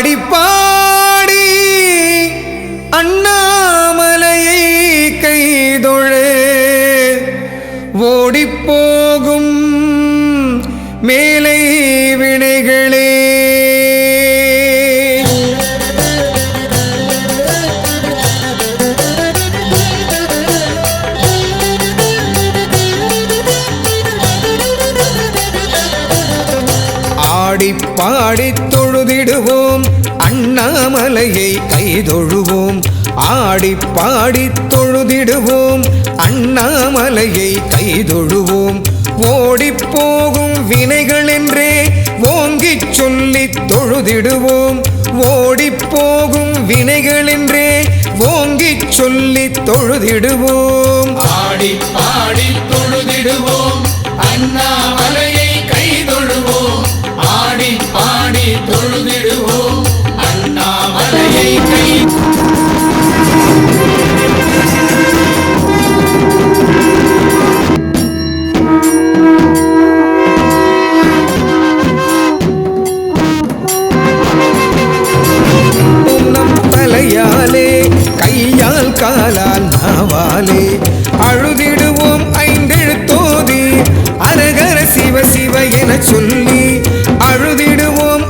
பாடி பாடி அண்ணாமலையை கைதொழ ஓடிப்போகும் மேலை வினைகளே. ஆடி பாடி தொழுதிடுவோம் அண்ணாமலையை கைதொழுவோம். ஆடி பாடி தொழுதிடுவோம் அண்ணாமலையை கைதொழுவோம். ஓடிப்போகும் வினைகள் என்றே ஓங்கிச் சொல்லி தொழுதிடுவோம். ஓடிப்போகும் வினைகள் என்றே ஓங்கிச் சொல்லி தொழுதிடுவோம். ஆடி பாடி தொழுதிடுவோம் அண்ணாமலையை கைதொழுவோம். ஆடி பாடி தொழுதிடுவோம் அண்ணாமலையை கை. கையால் காலால் நாவாலே அழுதிடுவோம் ஐந்தெழுத்தோதி அரகர சிவ சிவ என சொல்லி அழுதிடுவோம்.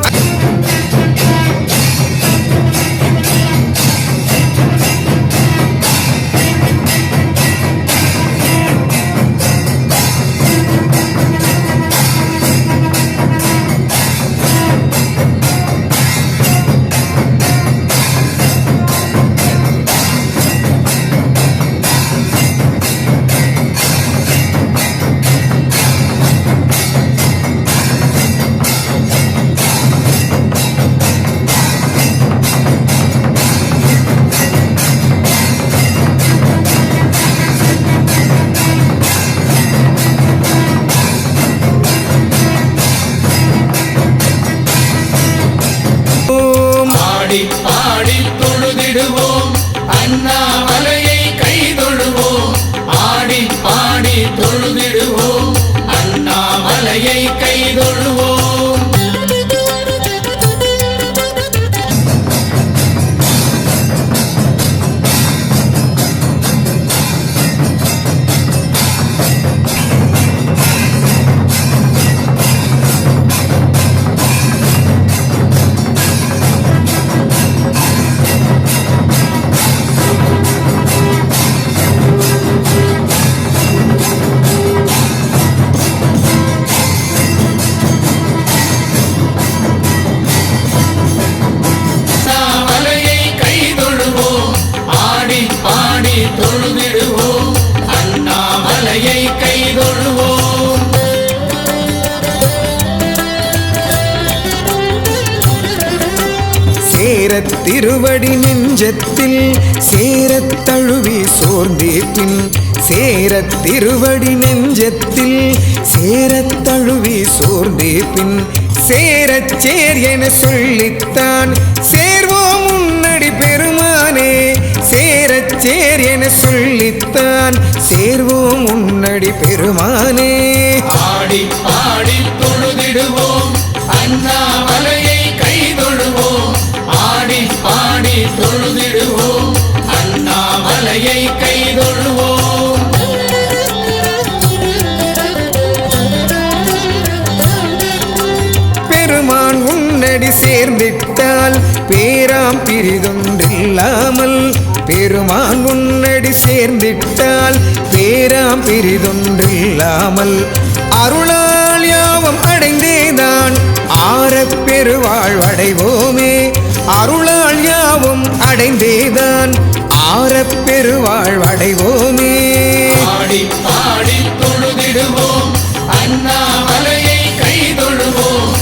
ஆடி பாடி தொழுதிடுவோம் அண்ணாமலையை கைதொழுவோம். ஆடி பாடி தொழுதிடுவோம் அண்ணாமலையை கைதொழுவோம். தொழுதிடுவோம் அண்ணாமலையை கைதொழுவோம். சேரத் திருவடி நெஞ்சத்தில் சேரத் தழுவி சோர்ந்தே பின். சேரத் திருவடி நெஞ்சத்தில் சேரத் தழுவி சோர்ந்தே பின். சேரச் சேர் என சொல்லித்தான் சேர்வோம் உன்னடி பெருமானே. சேரச் சேர் என சொல்லித்தான் சேர்வோம் உன்னடி பெருமானே. ஆடி பாடி தொழுதிடுவோம் அண்ணாமலையை கைதொழுவோம். ஆடி பாடி தொழுதிடுவோம் அண்ணாமலையை கைதொழுவோம். பெருமான் உன்னடி சேர்ந்திட்டால் பேராம் பிரிதொன்றில்லாமல். பெருமான் உன்னடி சேர்ந்திட்டால் பேராம் பிரிதொன்றில்லாமல். அருளால் யாவம் அடைந்தேதான் ஆரப் பெருவாழ்வடைவோமே. அருளால் யாவும் அடைந்தேதான் ஆரப் பெருவாழ்வடைவோமே. ஆடி பாடி தொழுதிடுவோம் அண்ணாமலையை கைதொழுவோம்.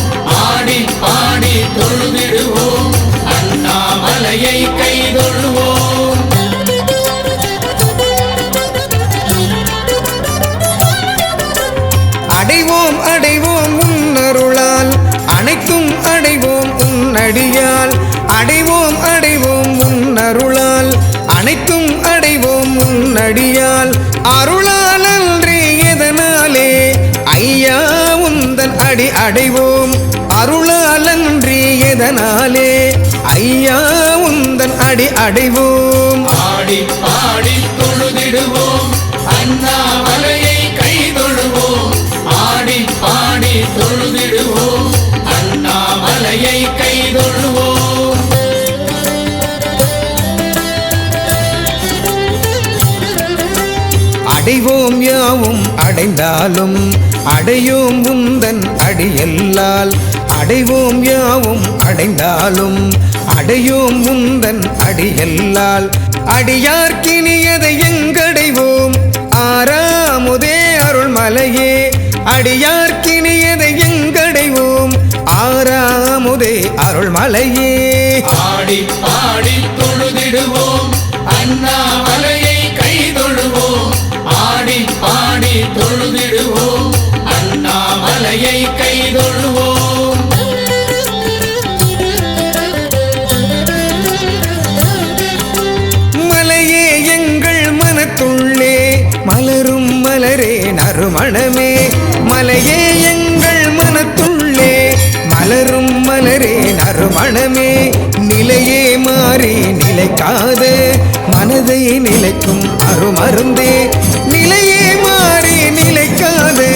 ஆடி பாடி தொழுதிடுவோம் அண்ணாமலையை கைதொழுவோம். அடைவோம் அடைவோம் உன்னருளால் அனைத்தும் அடைவோம் உன்னடியால். அடைவோம் அடைவோம் உன்னருளால் அனைத்தும் அடைவோம் உன்னடியால். அருளால் அன்றே எதனாலே ஐயா உந்தன் அடி அடைவோம். அருளால் அன்றே வேண்டியதனாலே ஐயா உந்தன் அடி அடைவோம். ஆடி பாடி தொழுதிடுவோம் அண்ணாமலையை கை தொழுவோம். ஆடி பாடி தொழுதிடுவோம் அண்ணாமலையை கை தொழுவோம். அடைவோம் யாவும் அடைந்தாலும் அடையோம் உந்தன் அடியல்லால். அடைவோம் யாவும் அடைந்தாலும் அடையோம் உந்தன் அடியல்லால். அடியார்க்கினியதை எங்கடைவோம் ஆறாமுதே அருள்மலையே. அடியார்க்கினியதை எங்கடைவோம் ஆறாமுதே அருள்மலையே. ஆடி பாடி தொழுதிடுவோம் அண்ணாமலையை கை தொழுவோம். ஆடி பாடி தொழுதிடுவோம் அண்ணாமலையை கை தொழுவோம். மலையே எங்கள் மனத்துள்ளே மலரும் மலரே நறுமணமே. மலையே எங்கள் மனத்துள்ளே மலரும் மலரே நறுமணமே. நிலையே மாறி நிலைக்காது மனதை நிலைக்கும் அருமருந்தே. நிலையே மாறி நிலைக்காது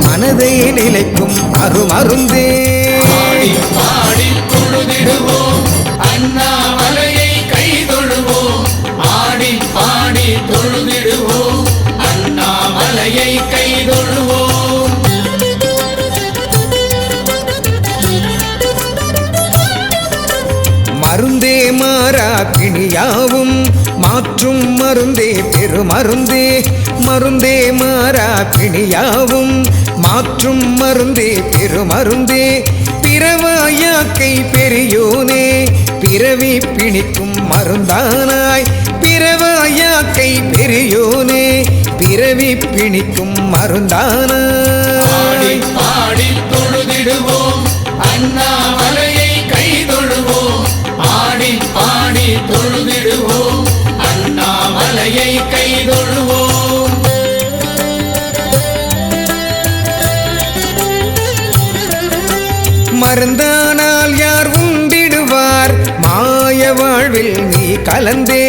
மனதை நிலைக்கும் அருமருந்தே. ஆடி பாடி தொழுதிடுவோம் அண்ணாமலையை கை தொழுவோம். ஆடி பாடி தொழுதிடுவோம் அண்ணாமலையை கை தொழுவோம். மருந்தே மாறா பிணியாவும் மாற்றும் மருந்தே பெருமருந்தே. மருந்தே மாறா பிணியாவும் மாற்றும் மருந்தே பெருமருந்தே. பிறவாயாக்கை பெரியோனே பிறவி பிணிக்கும் மருந்தானாய். பிறவாயாக்கை பெரியோனே பிறவி பிணிக்கும் மருந்தானாய். ஆடி பாடி தொழுதிடுவோம் அண்ணாமலையை கை தொழுவோம். ஆடி பாடி தொழுதிடுவோம் அண்ணாமலையை கை தொழுவோம். மருந்தானால் யார் உண்டிடுவார் மாய வாழ்வில் நீ கலந்தே.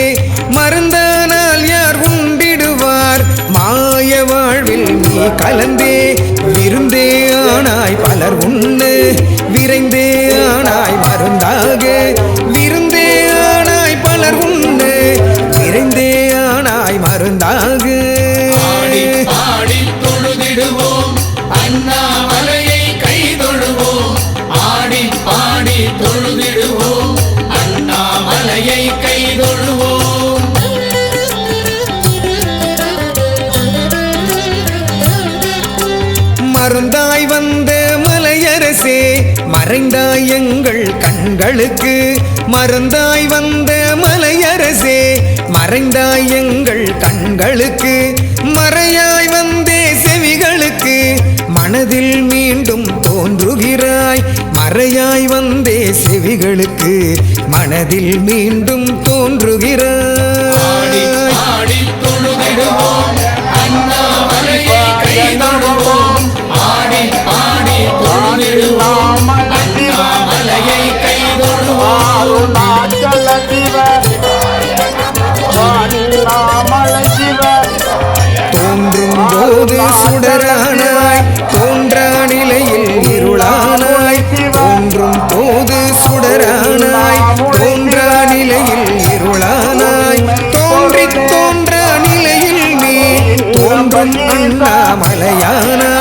மருந்தானால் யார் உண்டிடுவார் மாய வாழ்வில் நீ கலந்தே. விருந்தே ஆனாய் பலர் உண்ணு விரைந்தே ஆனாய் மருந்தாக. விருந்தே ஆனாய் பலர் உண்ணு விரைந்தே ஆனாய் மருந்தாக. ஆடி பாடி தொழுதிடுவோம் அண்ணாமலையை கை தொழுவோம். ஆடி பாடி தொழுதிடுவோம் அண்ணாமலையை கை தொழுவோம். மருந்தாய் வந்த மலையரசே மறைந்தாய் எங்கள் கண்களுக்கு. மருந்தாய் வந்த மலையரசே மறைந்தாய் எங்கள் கண்களுக்கு. மறையாய் வந்தே செவிகளுக்கு மனதில் மீண்டும் தோன்றுகிறாய். மறையாய் வந்தே செவிகளுக்கு மனதில் மீண்டும் தோன்றுகிறாய். ஆடி பாடி தொழுதிடுவோம் அண்ணாமலையை கை தொழுவோம். ஆடி பாடி தொழுதிடுவோம் அண்ணாமலையை கை தொழுவோம். தோன்றும் போது சுடரானாய் தோன்றா நிலையில் இருளானாய். தோன்றும் போது சுடரானாய் தோன்றா நிலையில் இருளானாய். தோன்றி தோன்றா நிலையில் நீ தோன்றும் அண்ணாமலையானாய்.